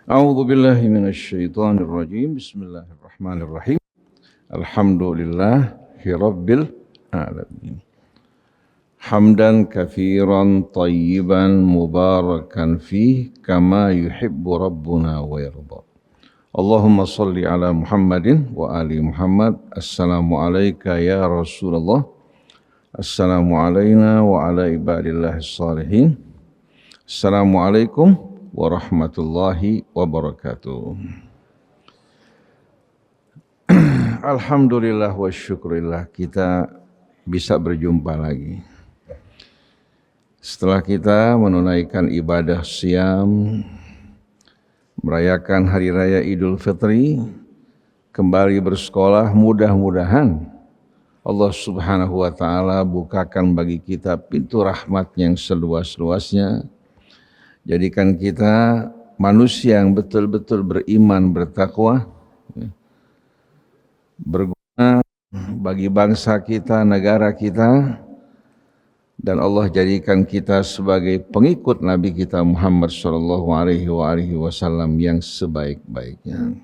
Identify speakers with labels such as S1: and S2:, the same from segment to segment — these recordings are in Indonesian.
S1: A'udzu billahi minasyaitonir rajim. Bismillahirrahmanirrahim. Alhamdulillahi rabbil alamin. Hamdan katsiran tayyiban mubarakan fih kama yuhibbu rabbuna wa yarda. Allahumma salli ala Muhammadin wa ali Muhammad. Assalamu alayka ya Rasulullah. Assalamu alayna wa ala ibadillahis salihin. Assalamualaikum warahmatullahi wabarakatuh. Alhamdulillah wa syukurillah kita bisa berjumpa lagi. Setelah kita menunaikan ibadah siam, merayakan hari raya Idul Fitri, kembali bersekolah, mudah-mudahan Allah Subhanahu wa ta'ala bukakan bagi kita pintu rahmat yang seluas-luasnya. Jadikan kita manusia yang betul-betul beriman, bertakwa, berguna bagi bangsa kita, negara kita, dan Allah jadikan kita sebagai pengikut Nabi kita Muhammad sallallahu alaihi wasallam yang sebaik-baiknya.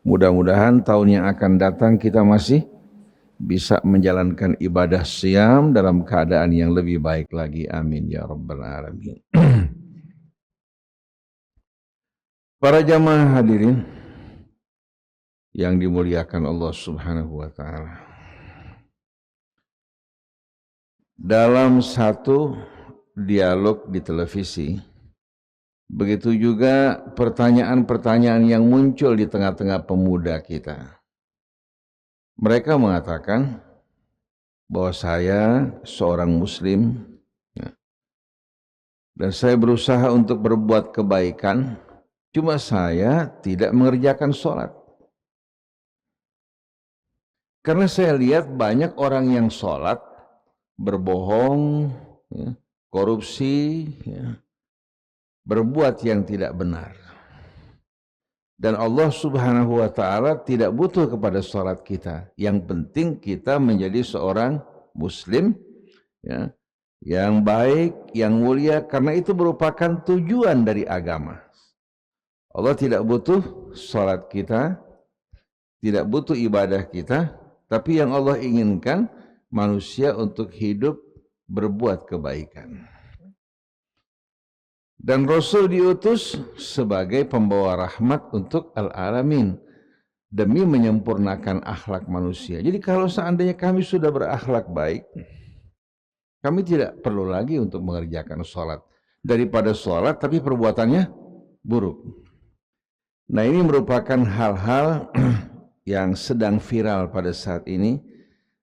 S1: Mudah-mudahan tahun yang akan datang kita masih bisa menjalankan ibadah siam dalam keadaan yang lebih baik lagi. Amin ya rabbal alamin. Para jamaah hadirin yang dimuliakan Allah Subhanahu wa ta'ala. Dalam satu dialog di televisi, begitu juga pertanyaan-pertanyaan yang muncul di tengah-tengah pemuda kita. Mereka mengatakan bahwa saya seorang muslim dan saya berusaha untuk berbuat kebaikan, cuma saya tidak mengerjakan sholat. Karena saya lihat banyak orang yang sholat, berbohong, korupsi, berbuat yang tidak benar. Dan Allah Subhanahu wa ta'ala tidak butuh kepada sholat kita. Yang penting kita menjadi seorang muslim, yang baik, yang mulia, karena itu merupakan tujuan dari agama. Allah tidak butuh salat kita, tidak butuh ibadah kita, tapi yang Allah inginkan manusia untuk hidup berbuat kebaikan. Dan Rasul diutus sebagai pembawa rahmat untuk al-alamin, demi menyempurnakan akhlak manusia. Jadi kalau seandainya kami sudah berakhlak baik, kami tidak perlu lagi untuk mengerjakan salat. Daripada salat tapi perbuatannya buruk. Nah, ini merupakan hal-hal yang sedang viral pada saat ini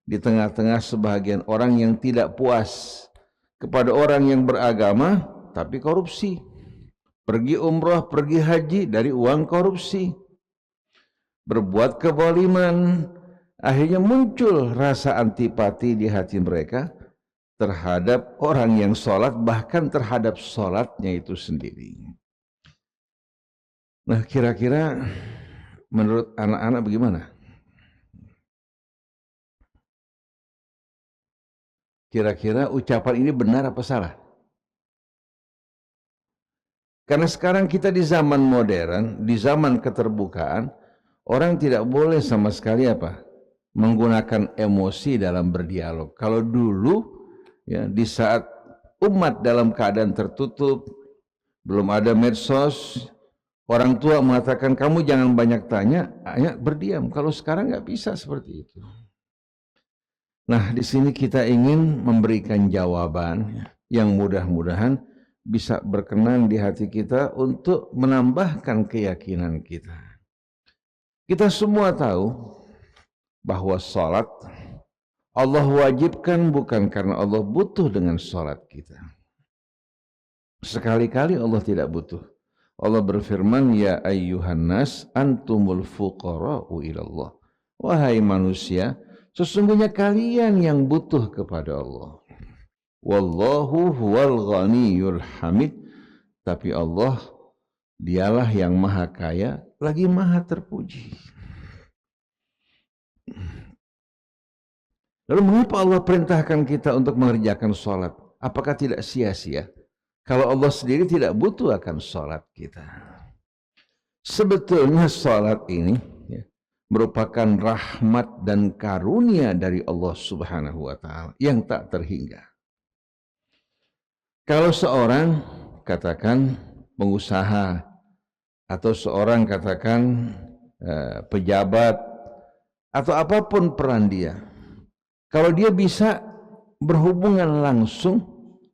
S1: di tengah-tengah sebagian orang yang tidak puas kepada orang yang beragama tapi korupsi. Pergi umrah, pergi haji dari uang korupsi. Berbuat kezaliman, akhirnya muncul rasa antipati di hati mereka terhadap orang yang sholat, bahkan terhadap sholatnya itu sendiri. Nah, kira-kira menurut anak-anak bagaimana? Kira-kira ucapan ini benar apa salah? Karena sekarang kita di zaman modern, di zaman keterbukaan, orang tidak boleh sama sekali menggunakan emosi dalam berdialog. Kalau dulu, di saat umat dalam keadaan tertutup, belum ada medsos, orang tua mengatakan kamu jangan banyak tanya, hanya berdiam. Kalau sekarang nggak bisa seperti itu. Nah, di sini kita ingin memberikan jawaban yang mudah-mudahan bisa berkenan di hati kita untuk menambahkan keyakinan kita. Kita semua tahu bahwa salat Allah wajibkan bukan karena Allah butuh dengan salat kita. Sekali-kali Allah tidak butuh. Allah berfirman, ya ayyuhan nas antumul fuqara'u ilallah. Wahai manusia, sesungguhnya kalian yang butuh kepada Allah. Wallahu huwal ghaniyul hamid. Tapi Allah, dialah yang maha kaya, lagi maha terpuji. Lalu mengapa Allah perintahkan kita untuk mengerjakan sholat? Apakah tidak sia-sia? Kalau Allah sendiri tidak butuh akan sholat kita. Sebetulnya salat ini merupakan rahmat dan karunia dari Allah Subhanahu wa taala yang tak terhingga. Kalau seorang katakan pengusaha atau seorang katakan pejabat atau apapun peran dia, kalau dia bisa berhubungan langsung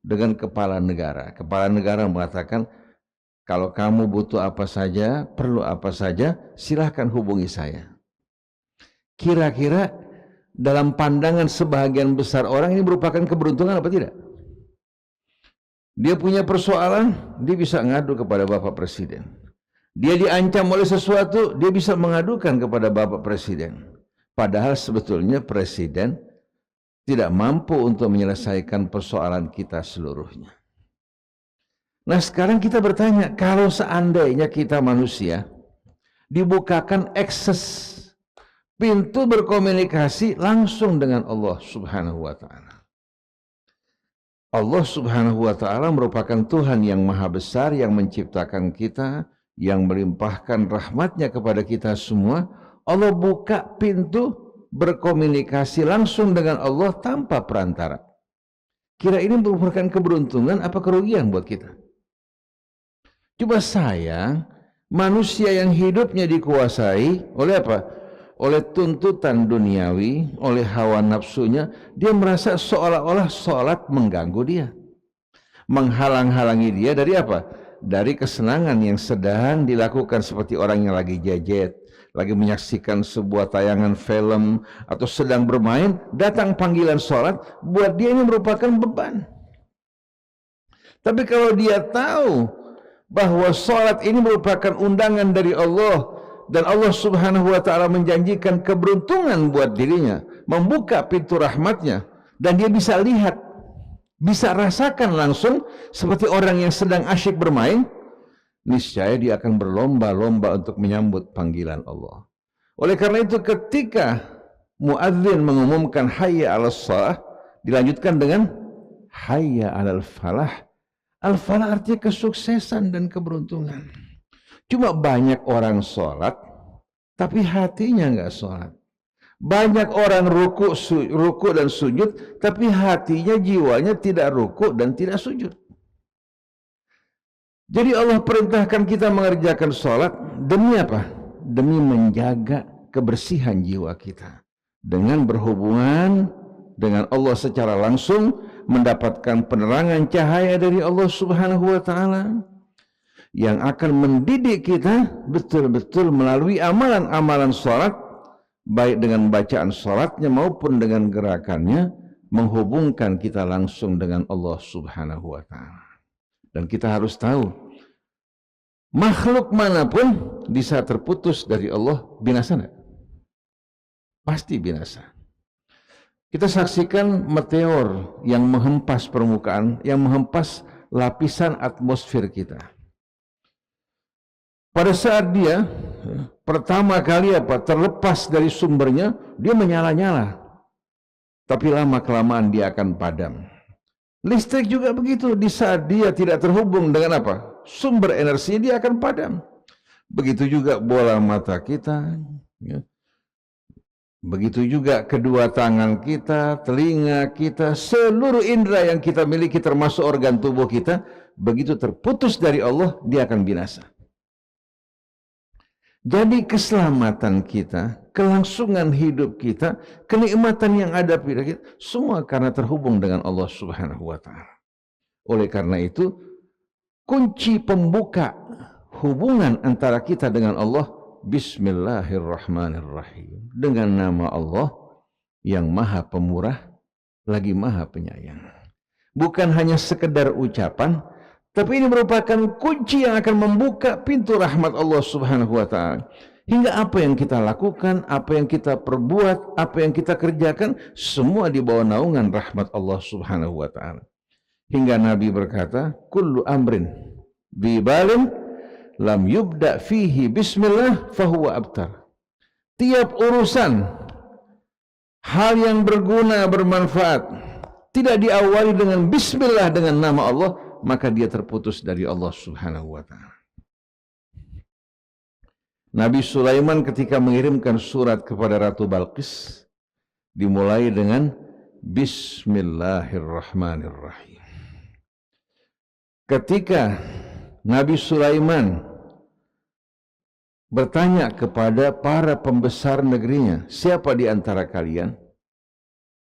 S1: dengan kepala negara mengatakan, kalau kamu butuh apa saja, perlu apa saja, silahkan hubungi saya. Kira-kira dalam pandangan sebahagian besar orang ini merupakan keberuntungan apa tidak? Dia punya persoalan, dia bisa ngadu kepada Bapak Presiden. Dia diancam oleh sesuatu, dia bisa mengadukan kepada Bapak Presiden. Padahal sebetulnya Presiden tidak mampu untuk menyelesaikan persoalan kita seluruhnya. Nah sekarang kita bertanya, kalau seandainya kita manusia dibukakan akses pintu berkomunikasi langsung dengan Allah Subhanahu wa taala. Allah Subhanahu wa taala merupakan Tuhan yang maha besar, yang menciptakan kita, yang melimpahkan rahmatnya kepada kita semua. Allah buka pintu berkomunikasi langsung dengan Allah tanpa perantara. Kira ini merupakan keberuntungan apa kerugian buat kita? Coba sayang, manusia yang hidupnya dikuasai oleh apa? Oleh tuntutan duniawi, oleh hawa nafsunya, dia merasa seolah-olah sholat mengganggu dia, menghalang-halangi dia dari apa? Dari kesenangan yang sedang dilakukan, seperti orang yang lagi jajet, lagi menyaksikan sebuah tayangan film, atau sedang bermain, datang panggilan sholat, buat dia ini merupakan beban. Tapi kalau dia tahu bahwa sholat ini merupakan undangan dari Allah, dan Allah Subhanahu wa taala menjanjikan keberuntungan buat dirinya, membuka pintu rahmatnya, dan dia bisa lihat, bisa rasakan langsung seperti orang yang sedang asyik bermain, niscaya dia akan berlomba-lomba untuk menyambut panggilan Allah. Oleh karena itu ketika muadzin mengumumkan hayya 'alas shalah, dilanjutkan dengan hayya 'alal falah. Al-falah artinya kesuksesan dan keberuntungan. Cuma banyak orang sholat, tapi hatinya nggak sholat. Banyak orang ruku dan sujud, tapi hatinya, jiwanya tidak ruku dan tidak sujud. Jadi Allah perintahkan kita mengerjakan sholat demi apa? Demi menjaga kebersihan jiwa kita. Dengan berhubungan dengan Allah secara langsung, mendapatkan penerangan cahaya dari Allah Subhanahu wa taala, yang akan mendidik kita betul-betul melalui amalan-amalan sholat, baik dengan bacaan sholatnya maupun dengan gerakannya, menghubungkan kita langsung dengan Allah Subhanahu wa ta'ala. Dan kita harus tahu, makhluk manapun bisa terputus dari Allah, binasa enggak? Pasti binasa. Kita saksikan meteor yang menghempas permukaan, yang menghempas lapisan atmosfer kita. Pada saat dia pertama kali terlepas dari sumbernya, dia menyala-nyala. Tapi lama-kelamaan dia akan padam. Listrik juga begitu, di saat dia tidak terhubung dengan sumber energinya, dia akan padam. Begitu juga bola mata kita, ya. Begitu juga kedua tangan kita, telinga kita, seluruh indera yang kita miliki termasuk organ tubuh kita, begitu terputus dari Allah, dia akan binasa. Jadi keselamatan kita, kelangsungan hidup kita, kenikmatan yang ada pada kita, semua karena terhubung dengan Allah Subhanahu wa ta'ala. Oleh karena itu, kunci pembuka hubungan antara kita dengan Allah, Bismillahirrahmanirrahim. Dengan nama Allah yang maha pemurah, lagi maha penyayang. Bukan hanya sekedar ucapan, tapi ini merupakan kunci yang akan membuka pintu rahmat Allah Subhanahu wa ta'ala. Hingga apa yang kita lakukan, apa yang kita perbuat, apa yang kita kerjakan, semua di bawah naungan rahmat Allah Subhanahu wa ta'ala. Hingga Nabi berkata, kullu amrin bibalin lam yubda fihi bismillah fahuwa abtar. Tiap urusan, hal yang berguna, bermanfaat, tidak diawali dengan bismillah, dengan nama Allah, maka dia terputus dari Allah Subhanahu wa ta'ala. Nabi Sulaiman ketika mengirimkan surat kepada Ratu Balqis dimulai dengan Bismillahirrahmanirrahim. Ketika Nabi Sulaiman bertanya kepada para pembesar negerinya, siapa di antara kalian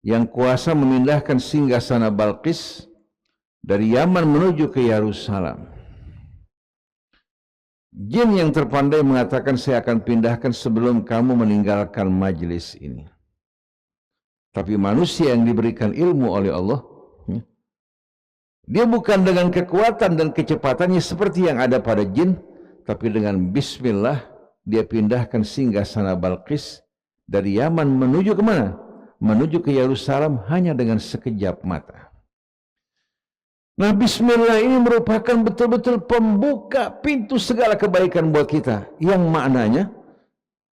S1: yang kuasa memindahkan singgasana Balqis dari Yaman menuju ke Yerusalem? Jin yang terpandai mengatakan, saya akan pindahkan sebelum kamu meninggalkan majelis ini. Tapi manusia yang diberikan ilmu oleh Allah, dia bukan dengan kekuatan dan kecepatannya seperti yang ada pada jin, tapi dengan bismillah dia pindahkan singgasana Balqis dari Yaman menuju ke mana? Menuju ke Yerusalem hanya dengan sekejap mata. Nah, bismillah ini merupakan betul-betul pembuka pintu segala kebaikan buat kita. Yang maknanya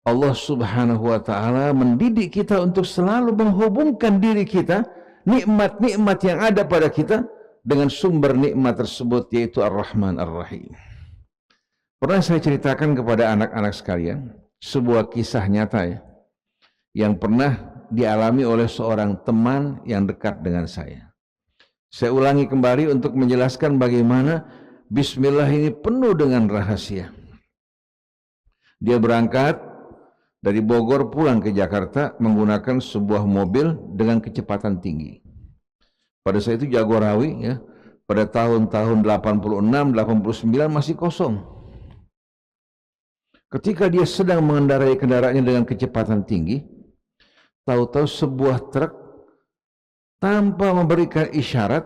S1: Allah Subhanahu wa ta'ala mendidik kita untuk selalu menghubungkan diri kita, nikmat-nikmat yang ada pada kita dengan sumber nikmat tersebut, yaitu Ar-Rahman Ar-Rahim. Pernah saya ceritakan kepada anak-anak sekalian sebuah kisah nyata ya, yang pernah dialami oleh seorang teman yang dekat dengan saya. Saya ulangi kembali untuk menjelaskan bagaimana bismillah ini penuh dengan rahasia. Dia berangkat dari Bogor pulang ke Jakarta menggunakan sebuah mobil dengan kecepatan tinggi. Pada saat itu Jagorawi ya, pada tahun-tahun 86, 89 masih kosong. Ketika dia sedang mengendarai kendaraannya dengan kecepatan tinggi, tahu-tahu sebuah truk tanpa memberikan isyarat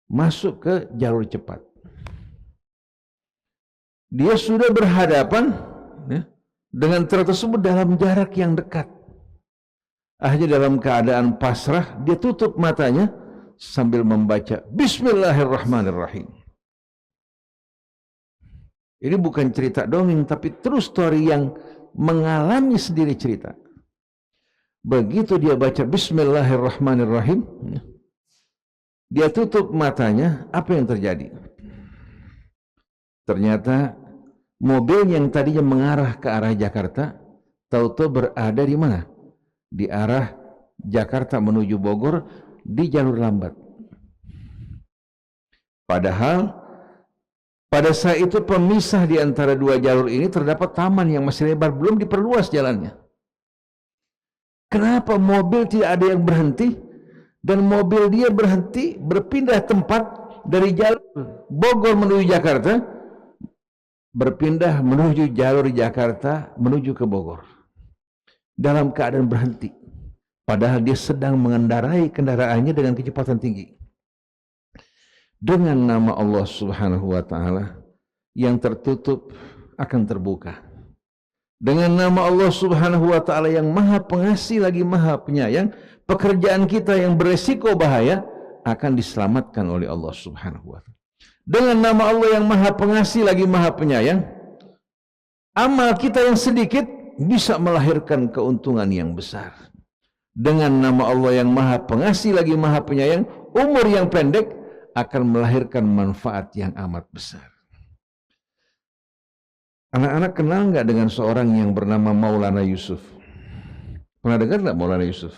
S1: masuk ke jalur cepat. Dia sudah berhadapan ya, dengan truk tersebut dalam jarak yang dekat. Akhirnya dalam keadaan pasrah dia tutup matanya sambil membaca Bismillahirrahmanirrahim. Ini bukan cerita dongeng, tapi true story yang mengalami sendiri cerita. Begitu dia baca Bismillahirrahmanirrahim, dia tutup matanya, apa yang terjadi? Ternyata mobil yang tadinya mengarah ke arah Jakarta, tahu-tahu berada di mana? Di arah Jakarta menuju Bogor, di jalur lambat. Padahal pada saat itu pemisah di antara dua jalur ini terdapat taman yang masih lebar, belum diperluas jalannya. Kenapa mobil tidak ada yang berhenti? Dan mobil dia berhenti, berpindah tempat dari jalur Bogor menuju Jakarta, berpindah menuju jalur Jakarta menuju ke Bogor. Dalam keadaan berhenti. Padahal dia sedang mengendarai kendaraannya dengan kecepatan tinggi. Dengan nama Allah Subhanahu wa ta'ala, yang tertutup akan terbuka. Dengan nama Allah Subhanahu wa ta'ala yang maha pengasih lagi maha penyayang, pekerjaan kita yang beresiko bahaya akan diselamatkan oleh Allah Subhanahu wa ta'ala. Dengan nama Allah yang maha pengasih lagi maha penyayang, amal kita yang sedikit bisa melahirkan keuntungan yang besar. Dengan nama Allah yang maha pengasih lagi maha penyayang, umur yang pendek akan melahirkan manfaat yang amat besar. Anak-anak kenal nggak dengan seorang yang bernama Maulana Yusuf? Pernah dengar nggak Maulana Yusuf?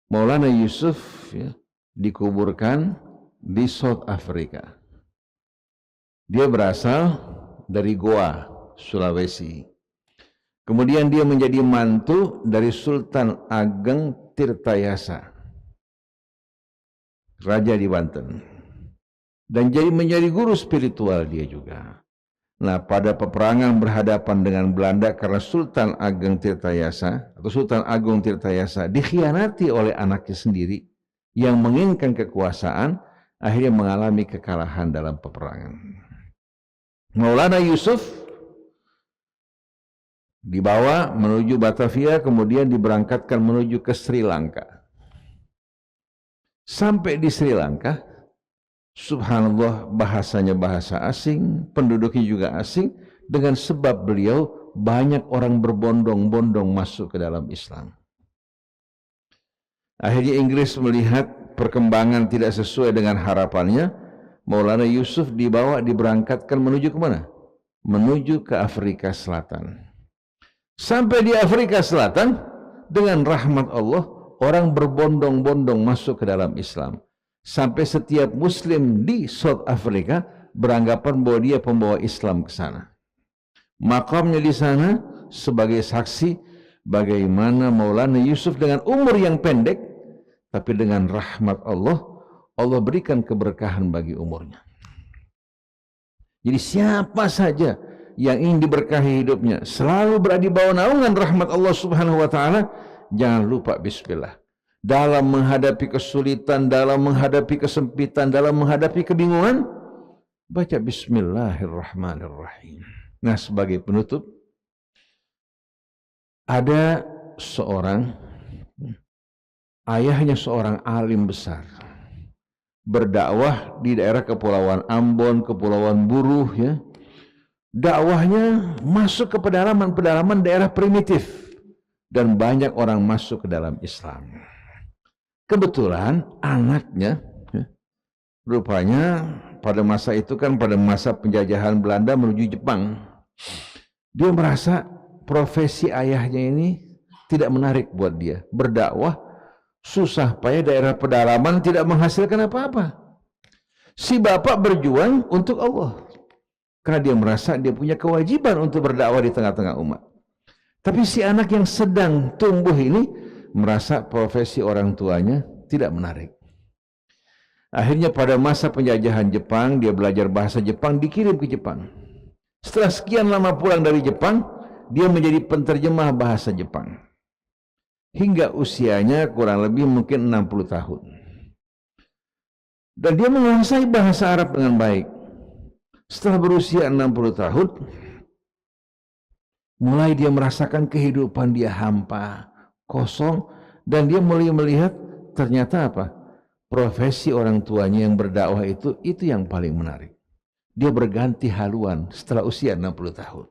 S1: Maulana Yusuf ya, dikuburkan di South Africa. Dia berasal dari Goa, Sulawesi. Kemudian dia menjadi mantu dari Sultan Ageng Tirtayasa, raja di Banten. Dan menjadi guru spiritual dia juga. Nah, pada peperangan berhadapan dengan Belanda karena Sultan Ageng Tirtayasa atau Sultan Agung Tirtayasa dikhianati oleh anaknya sendiri yang menginginkan kekuasaan, akhirnya mengalami kekalahan dalam peperangan. Maulana Yusuf dibawa menuju Batavia, kemudian diberangkatkan menuju ke Sri Lanka. Sampai di Sri Lanka, subhanallah, bahasanya bahasa asing, penduduknya juga asing, dengan sebab beliau banyak orang berbondong-bondong masuk ke dalam Islam. Akhirnya Inggris melihat perkembangan tidak sesuai dengan harapannya, Maulana Yusuf diberangkatkan menuju ke mana? menuju ke Afrika Selatan. Sampai di Afrika Selatan, dengan rahmat Allah, orang berbondong-bondong masuk ke dalam Islam. Sampai setiap Muslim di South Africa beranggapan bahwa dia pembawa Islam ke sana. Makamnya di sana sebagai saksi bagaimana Maulana Yusuf dengan umur yang pendek, tapi dengan rahmat Allah, Allah berikan keberkahan bagi umurnya. Jadi siapa saja yang ingin diberkahi hidupnya, selalu berada di bawah naungan rahmat Allah Subhanahu wa taala, jangan lupa bismillah. Dalam menghadapi kesulitan, dalam menghadapi kesempitan, dalam menghadapi kebingungan, baca bismillahirrahmanirrahim. Nah, sebagai penutup, ada seorang ayahnya seorang alim besar, berdakwah di daerah Kepulauan Ambon, Kepulauan Buruh, ya. Dakwahnya masuk ke pedalaman-pedalaman daerah primitif dan banyak orang masuk ke dalam Islam. Kebetulan anaknya, ya, rupanya pada masa itu kan pada masa penjajahan Belanda menuju Jepang, dia merasa profesi ayahnya ini tidak menarik buat dia. Berdakwah susah payah daerah pedalaman tidak menghasilkan apa-apa. Si bapak berjuang untuk Allah karena dia merasa dia punya kewajiban untuk berdakwah di tengah-tengah umat. Tapi si anak yang sedang tumbuh ini merasa profesi orang tuanya tidak menarik. Akhirnya pada masa penjajahan Jepang, dia belajar bahasa Jepang, dikirim ke Jepang. Setelah sekian lama pulang dari Jepang, dia menjadi penterjemah bahasa Jepang. Hingga usianya kurang lebih mungkin 60 tahun. Dan dia menguasai bahasa Arab dengan baik. Setelah berusia 60 tahun, mulai dia merasakan kehidupan dia hampa, kosong, dan dia mulai melihat ternyata apa? Profesi orang tuanya yang berdakwah itu yang paling menarik. Dia berganti haluan setelah usia 60 tahun.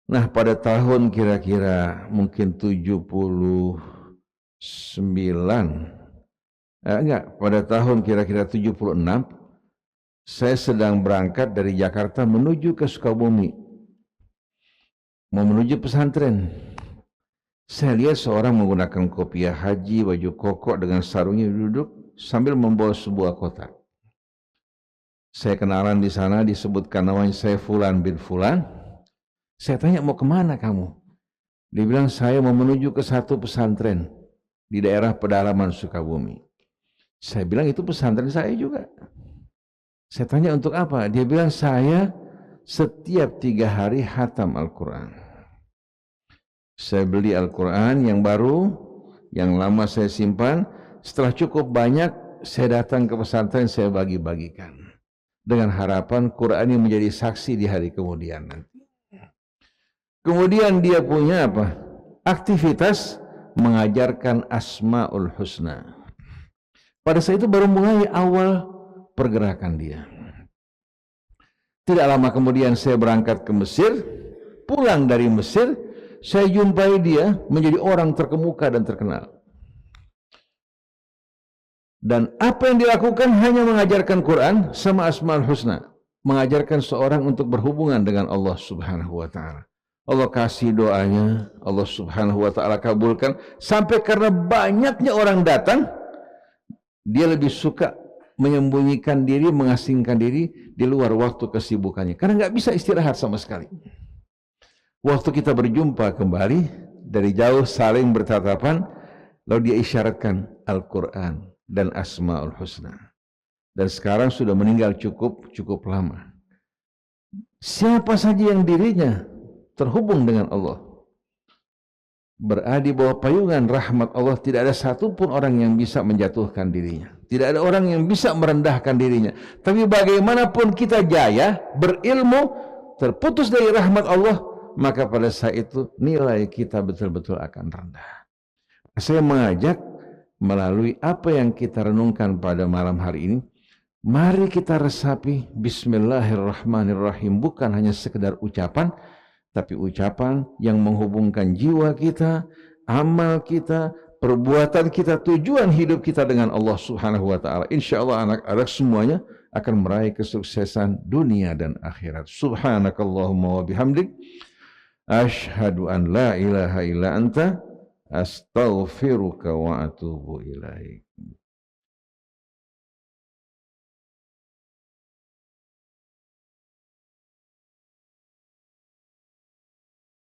S1: Nah, pada tahun kira-kira mungkin 79, pada tahun kira-kira 76, saya sedang berangkat dari Jakarta menuju ke Sukabumi, mau menuju pesantren. Saya lihat seorang menggunakan kopiah haji, baju koko dengan sarungnya duduk sambil membawa sebuah kotak. Saya kenalan di sana, disebutkan namanya saya Fulan bin Fulan. Saya tanya, mau kemana kamu? Dia bilang, saya mau menuju ke satu pesantren di daerah pedalaman Sukabumi. Saya bilang, itu pesantren saya juga. Saya tanya, untuk apa? Dia bilang, saya setiap 3 hari khatam Al-Quran. Saya beli Al-Quran yang baru, yang lama saya simpan. Setelah cukup banyak, saya datang ke pesantren, saya bagi-bagikan. Dengan harapan Quran ini menjadi saksi di hari kemudian nanti. Kemudian dia punya apa? Aktivitas mengajarkan Asmaul Husna. Pada saat itu baru mulai awal pergerakan dia. Tidak lama kemudian saya berangkat ke Mesir. Pulang dari Mesir, saya jumpai dia menjadi orang terkemuka dan terkenal. Dan apa yang dilakukan hanya mengajarkan Quran sama Asmaul Husna. Mengajarkan seorang untuk berhubungan dengan Allah Subhanahu wa ta'ala. Allah kasih doanya, Allah Subhanahu wa ta'ala kabulkan. Sampai karena banyaknya orang datang, dia lebih suka menyembunyikan diri, mengasingkan diri di luar waktu kesibukannya. Karena nggak bisa istirahat sama sekali. Waktu kita berjumpa kembali, dari jauh saling bertatapan, lalu dia isyaratkan Al-Quran dan Asmaul Husna. Dan sekarang sudah meninggal cukup lama. Siapa saja yang dirinya terhubung dengan Allah, berada di bawah payungan rahmat Allah, tidak ada satupun orang yang bisa menjatuhkan dirinya. Tidak ada orang yang bisa merendahkan dirinya. Tapi bagaimanapun kita jaya, berilmu, terputus dari rahmat Allah, maka pada saat itu nilai kita betul-betul akan rendah. Saya mengajak melalui apa yang kita renungkan pada malam hari ini, mari kita resapi Bismillahirrahmanirrahim, bukan hanya sekedar ucapan, tapi ucapan yang menghubungkan jiwa kita, amal kita, perbuatan kita, tujuan hidup kita dengan Allah Subhanahu wa ta'ala. Insya Allah anak-anak semuanya akan meraih kesuksesan dunia dan akhirat. Subhanakallahumma wa bihamdik, asyhadu an la ilaha illa anta, astaghfiruka wa atubu ilaik.